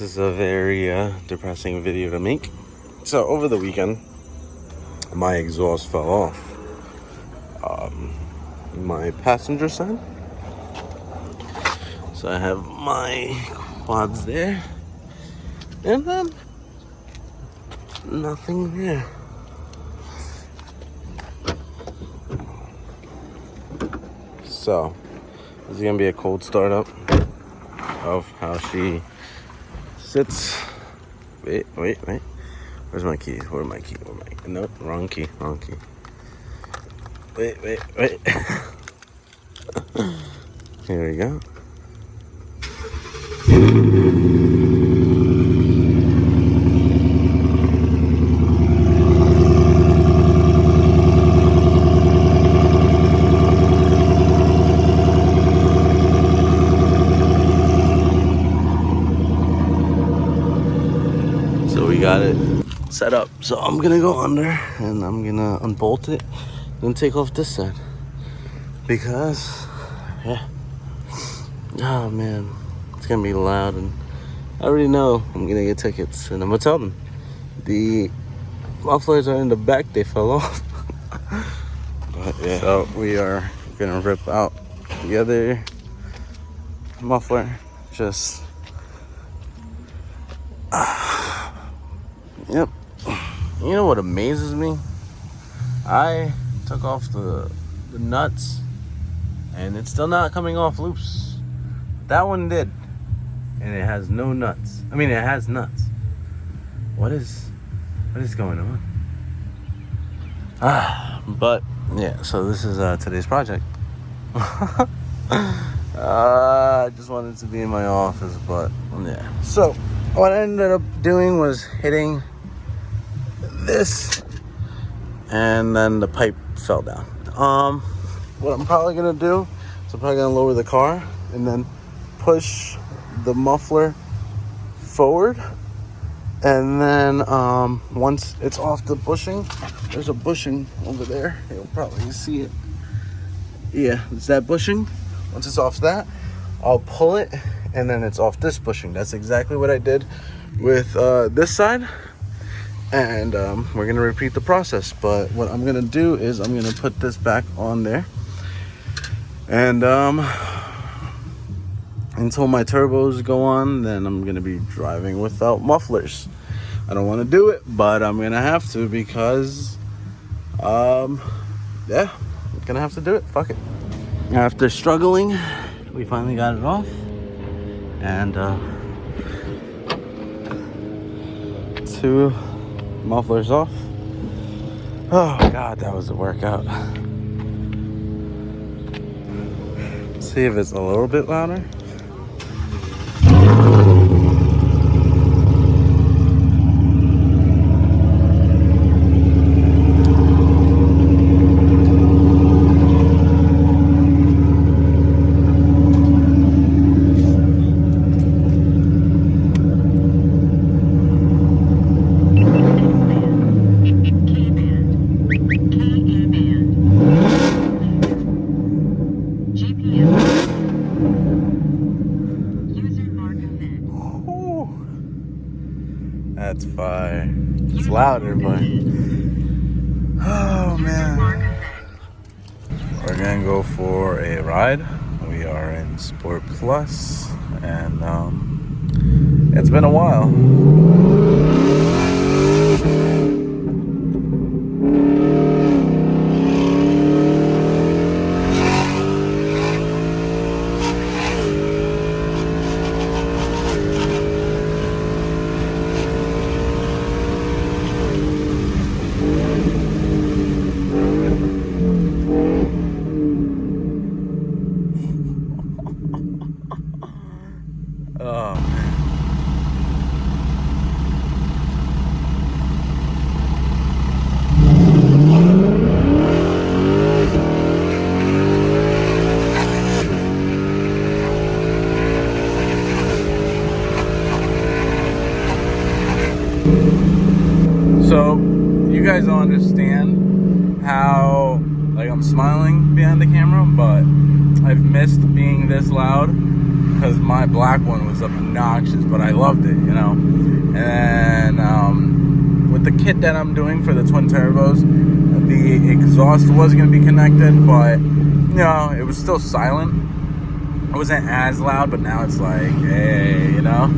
is a very depressing video to make. So over the weekend, my exhaust fell off. My passenger side. So I have my quads there, and then nothing there. So this is gonna be a cold startup of how she sits. Wait. Where's my key? Where my key? Nope, wrong key. Wait. Here we go. So we got it set up. So I'm gonna go under and I'm gonna unbolt it and take off this side because oh man, it's gonna be loud, and I already know I'm gonna get tickets, and I'm gonna tell them the mufflers are in the back, they fell off. But yeah, so we are gonna rip out the other muffler. Just yep. You know what amazes me? I took off the nuts and it's still not coming off loose. That one did, and it has no nuts. I mean, it has nuts. What is going on? But yeah, so this is today's project. I just wanted to be in my office, but yeah. So what I ended up doing was hitting this, and then the pipe fell down. What I'm probably gonna do is I'm probably gonna lower the car and then push the muffler forward, and then once it's off the bushing, there's a bushing over there, you'll probably see it. Yeah, it's that bushing. Once it's off that, I'll pull it, and then it's off this bushing. That's exactly what I did with this side, and we're gonna repeat the process. But what I'm gonna do is I'm gonna put this back on there, and until my turbos go on, then I'm gonna be driving without mufflers. I don't want to do it, but I'm gonna have to because yeah, I'm gonna have to do it. Fuck it. After struggling, we finally got it off, and 2 mufflers off. Oh god, that was a workout. Let's see if it's a little bit louder. That's fire. It's louder, but oh man. We're gonna go for a ride. We are in Sport Plus, and it's been a while. Oh man. So you guys don't understand how like I'm smiling behind the camera, but I've missed being this loud because my black one was obnoxious, but I loved it, you know. And with the kit that I'm doing for the twin turbos, the exhaust was going to be connected, but you know, it was still silent. It wasn't as loud, but now it's like, hey, you know.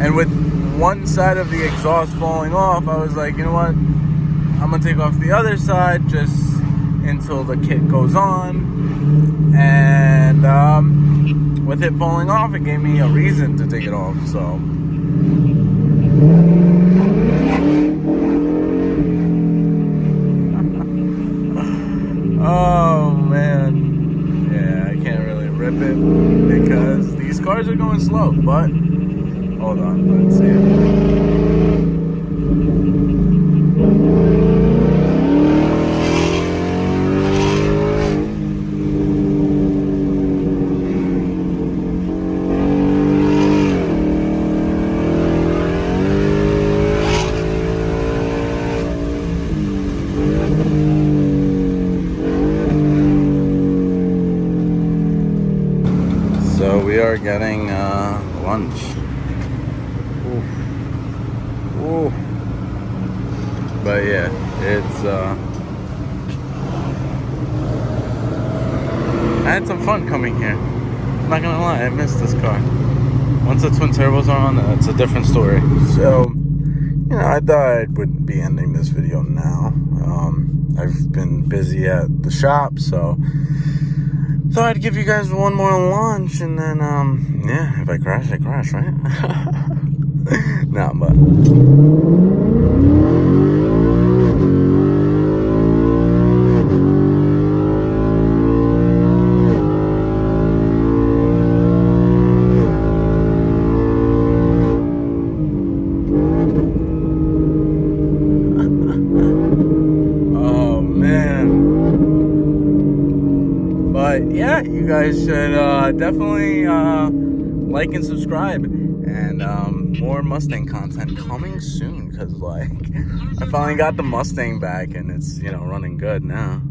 And with one side of the exhaust falling off, I was like, you know what, I'm gonna take off the other side just until the kit goes on. And with it falling off, it gave me a reason to take it off. So oh man, yeah, I can't really rip it because these cars are going slow. But hold on, let's see. So we are getting lunch. Ooh. Ooh. But yeah, it's I had some fun coming here. I'm not gonna lie, I missed this car. Once the twin turbos are on, it's a different story. So, you know, I thought I would be ending this video now. I've been busy at the shop, so thought I'd give you guys one more lunch, and then yeah, if I crash, I crash, right? Nah, but oh man. But yeah, you guys should definitely like and subscribe, and more Mustang content coming soon, because like I finally got the Mustang back and it's, you know, running good now.